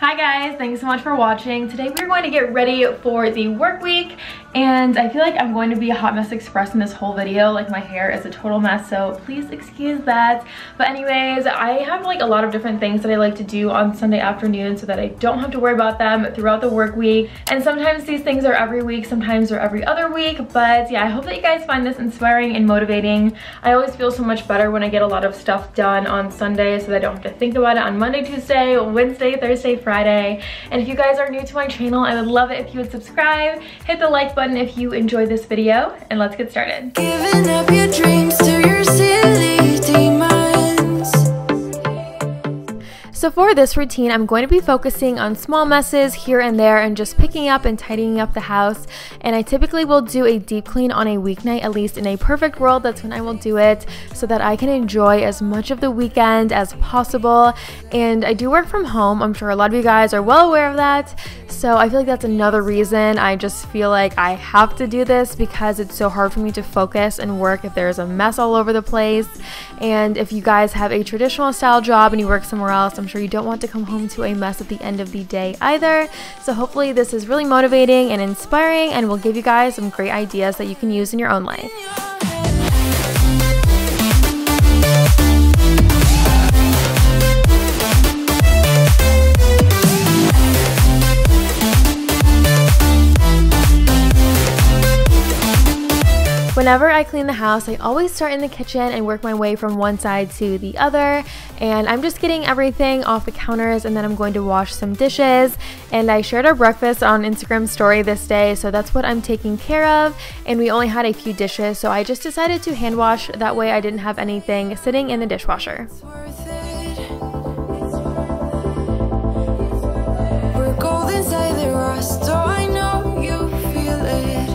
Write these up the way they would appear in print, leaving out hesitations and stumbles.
Hi guys, thanks so much for watching. Today we're going to get ready for the work week, and I feel like I'm going to be a hot mess express in this whole video. Like, my hair is a total mess, so please excuse that. But anyways, I have like a lot of different things that I like to do on Sunday afternoon so that I don't have to worry about them throughout the work week. And sometimes these things are every week, sometimes they're every other week. But yeah, I hope that you guys find this inspiring and motivating. I always feel so much better when I get a lot of stuff done on Sunday so that I don't have to think about it on Monday, Tuesday, Wednesday, Thursday, Friday. And if you guys are new to my channel, I would love it if you would subscribe, hit the like button if you enjoyed this video, and let's get started. Giving up your dreams to your silly demons. So for this routine, I'm going to be focusing on small messes here and there and just picking up and tidying up the house. And I typically will do a deep clean on a weeknight. At least in a perfect world, that's when I will do it, so that I can enjoy as much of the weekend as possible. And I do work from home. I'm sure a lot of you guys are well aware of that. So I feel like that's another reason I just feel like I have to do this, because it's so hard for me to focus and work if there's a mess all over the place. And if you guys have a traditional style job and you work somewhere else, I'm sure you don't want to come home to a mess at the end of the day either. So hopefully this is really motivating and inspiring and will give you guys some great ideas that you can use in your own life. Whenever I clean the house, I always start in the kitchen and work my way from one side to the other. And I'm just getting everything off the counters, and then I'm going to wash some dishes. And I shared our breakfast on Instagram story this day, so that's what I'm taking care of. And we only had a few dishes, so I just decided to hand wash. That way I didn't have anything sitting in the dishwasher. We're gold inside the rust, so I know you feel it.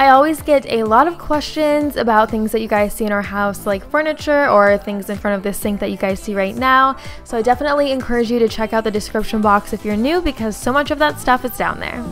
I always get a lot of questions about things that you guys see in our house, like furniture or things in front of this sink that you guys see right now. So I definitely encourage you to check out the description box if you're new, because so much of that stuff is down there.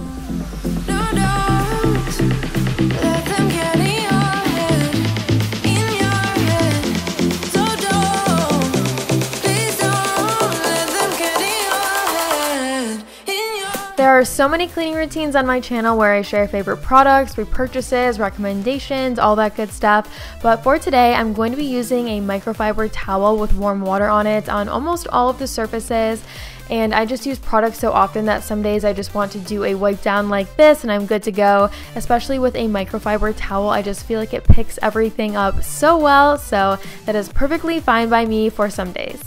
There are so many cleaning routines on my channel where I share favorite products, repurchases, recommendations, all that good stuff. But for today, I'm going to be using a microfiber towel with warm water on it on almost all of the surfaces. And I just use products so often that some days I just want to do a wipe down like this and I'm good to go. Especially with a microfiber towel, I just feel like it picks everything up so well. So that is perfectly fine by me for some days.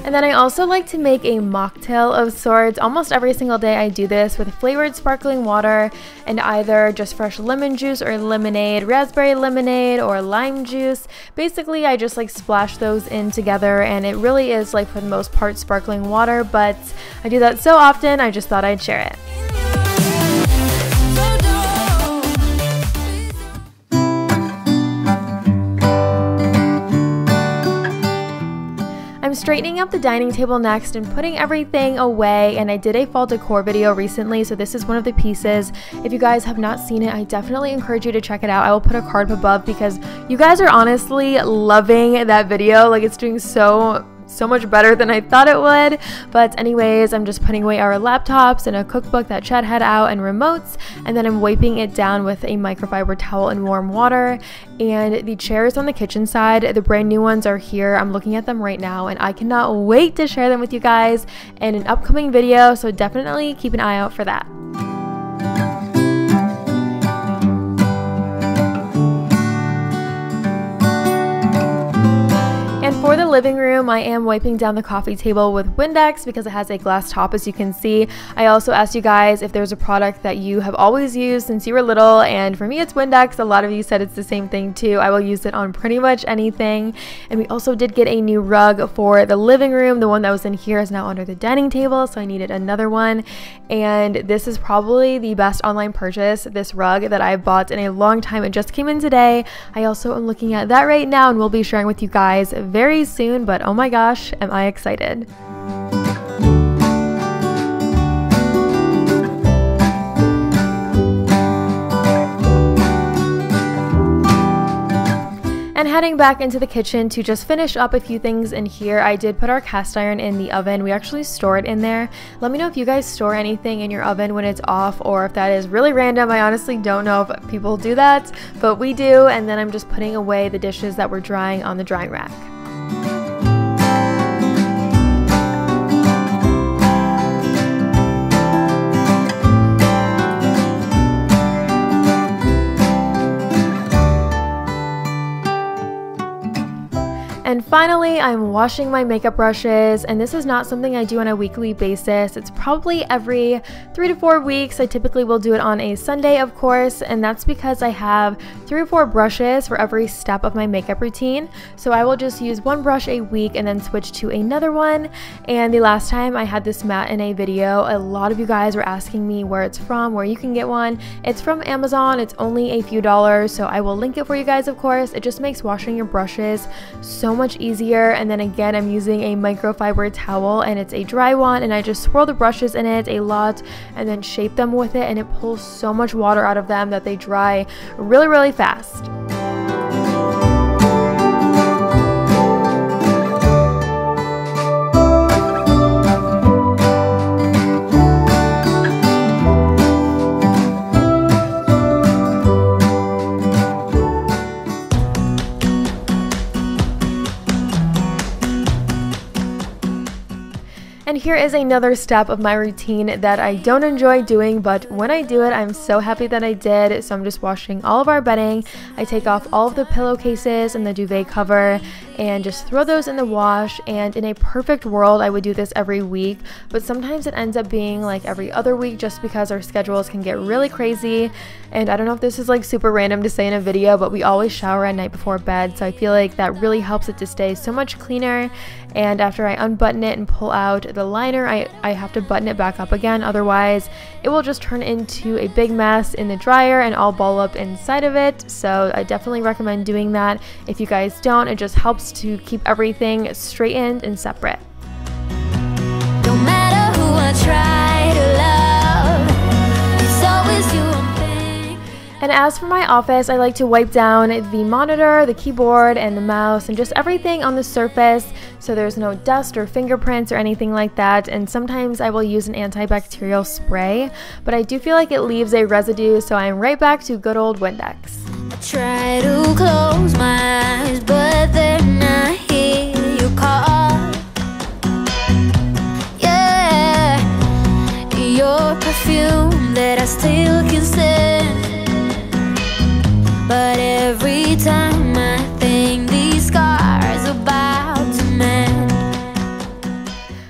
And then I also like to make a mocktail of sorts. Almost every single day I do this with flavored sparkling water and either just fresh lemon juice or lemonade, raspberry lemonade or lime juice. Basically, I just like splash those in together, and it really is like for the most part sparkling water, but I do that so often I just thought I'd share it. I'm straightening up the dining table next and putting everything away, and I did a fall decor video recently, so this is one of the pieces. If you guys have not seen it, I definitely encourage you to check it out. I will put a card up above because you guys are honestly loving that video. Like, it's doing so much better than I thought it would. But anyways, I'm just putting away our laptops and a cookbook that Chad had out and remotes, and then I'm wiping it down with a microfiber towel in warm water. And the chairs on the kitchen side, the brand new ones are here. I'm looking at them right now and I cannot wait to share them with you guys in an upcoming video, so definitely keep an eye out for that. For the living room, I am wiping down the coffee table with Windex because it has a glass top, as you can see. I also asked you guys if there's a product that you have always used since you were little, and for me it's Windex. A lot of you said it's the same thing too. I will use it on pretty much anything. And we also did get a new rug for the living room. The one that was in here is now under the dining table, so I needed another one. And this is probably the best online purchase, this rug, that I've bought in a long time. It just came in today. I also am looking at that right now and will be sharing with you guys very soon, but oh my gosh, am I excited. And heading back into the kitchen to just finish up a few things in here. I did put our cast iron in the oven. We actually store it in there. Let me know if you guys store anything in your oven when it's off, or if that is really random. I honestly don't know if people do that, but we do. And then I'm just putting away the dishes that were drying on the drying rack. And finally, I'm washing my makeup brushes, and this is not something I do on a weekly basis. It's probably every 3 to 4 weeks. I typically will do it on a Sunday, of course, and that's because I have 3 or 4 brushes for every step of my makeup routine. So I will just use one brush a week and then switch to another one. And the last time I had this mat in a video, a lot of you guys were asking me where it's from, where you can get one. It's from Amazon. It's only a few dollars, so I will link it for you guys, of course. It just makes washing your brushes so much easier. And then again, I'm using a microfiber towel, and it's a dry one, and I just swirl the brushes in it a lot and then shape them with it, and it pulls so much water out of them that they dry really fast. And here is another step of my routine that I don't enjoy doing, but when I do it, I'm so happy that I did. So I'm just washing all of our bedding. I take off all of the pillowcases and the duvet cover and just throw those in the wash. And in a perfect world, I would do this every week, but sometimes it ends up being like every other week just because our schedules can get really crazy. And I don't know if this is like super random to say in a video, but we always shower at night before bed, so I feel like that really helps it to stay so much cleaner. And after I unbutton it and pull out the liner, I have to button it back up again, otherwise it will just turn into a big mess in the dryer and I'll ball up inside of it. So I definitely recommend doing that. If you guys don't, it just helps to keep everything straightened and separate. No matter who I try to love, it's always you I'm thinking. And as for my office, I like to wipe down the monitor, the keyboard, and the mouse, and just everything on the surface so there's no dust or fingerprints or anything like that. And sometimes I will use an antibacterial spray, but I do feel like it leaves a residue, so I'm right back to good old Windex. I try to close my eyes, but then I hear you call. Yeah, your perfume that I still can stand. But every time I think these scars are about to mend.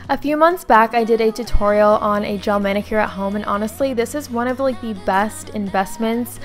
A few months back, I did a tutorial on a gel manicure at home, and honestly, this is one of like the best investments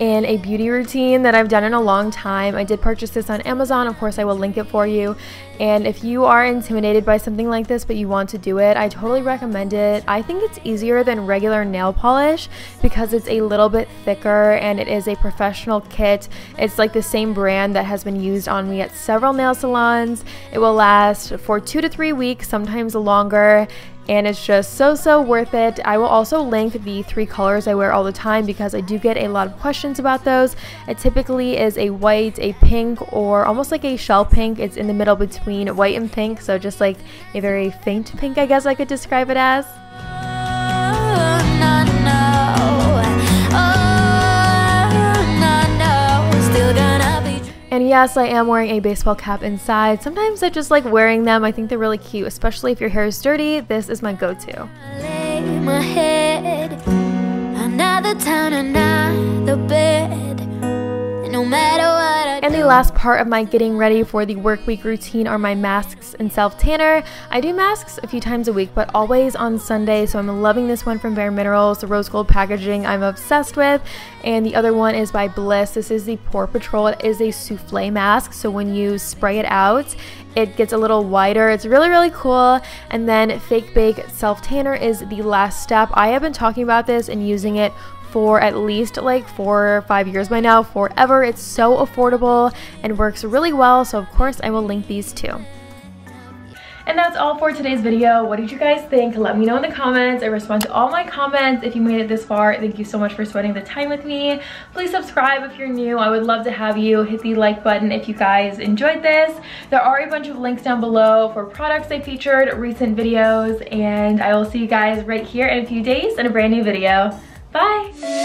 in a beauty routine that I've done in a long time. I did purchase this on Amazon. Of course, I will link it for you. And if you are intimidated by something like this but you want to do it, I totally recommend it. I think it's easier than regular nail polish because it's a little bit thicker and it is a professional kit. It's like the same brand that has been used on me at several nail salons. It will last for 2 to 3 weeks, sometimes longer. And it's just so worth it. I will also link the 3 colors I wear all the time because I do get a lot of questions about those. It typically is a white, a pink, or almost like a shell pink. It's in the middle between white and pink, so just like a very faint pink, I guess I could describe it as. And yes, I am wearing a baseball cap inside. Sometimes I just like wearing them. I think they're really cute, especially if your hair is dirty. This is my go-to. Lay my head, another town, another bed. No matter what I And the last part of my getting ready for the work week routine are my masks and self-tanner. I do masks a few times a week, but always on Sunday, so I'm loving this one from Bare Minerals, the rose gold packaging I'm obsessed with. And the other one is by Bliss. This is the Pore Patrol. It is a souffle mask, so when you spray it out, it gets a little wider. It's really cool. And then Fake Bake Self-Tanner is the last step. I have been talking about this and using it for at least like 4 or 5 years by now, forever. It's so affordable and works really well, so of course I will link these too. And that's all for today's video. What did you guys think? Let me know in the comments. I respond to all my comments. If you made it this far, thank you so much for spending the time with me. Please subscribe if you're new. I would love to have you. Hit the like button if you guys enjoyed this. There are a bunch of links down below for products I featured, recent videos, and I will see you guys right here in a few days in a brand new video. Bye!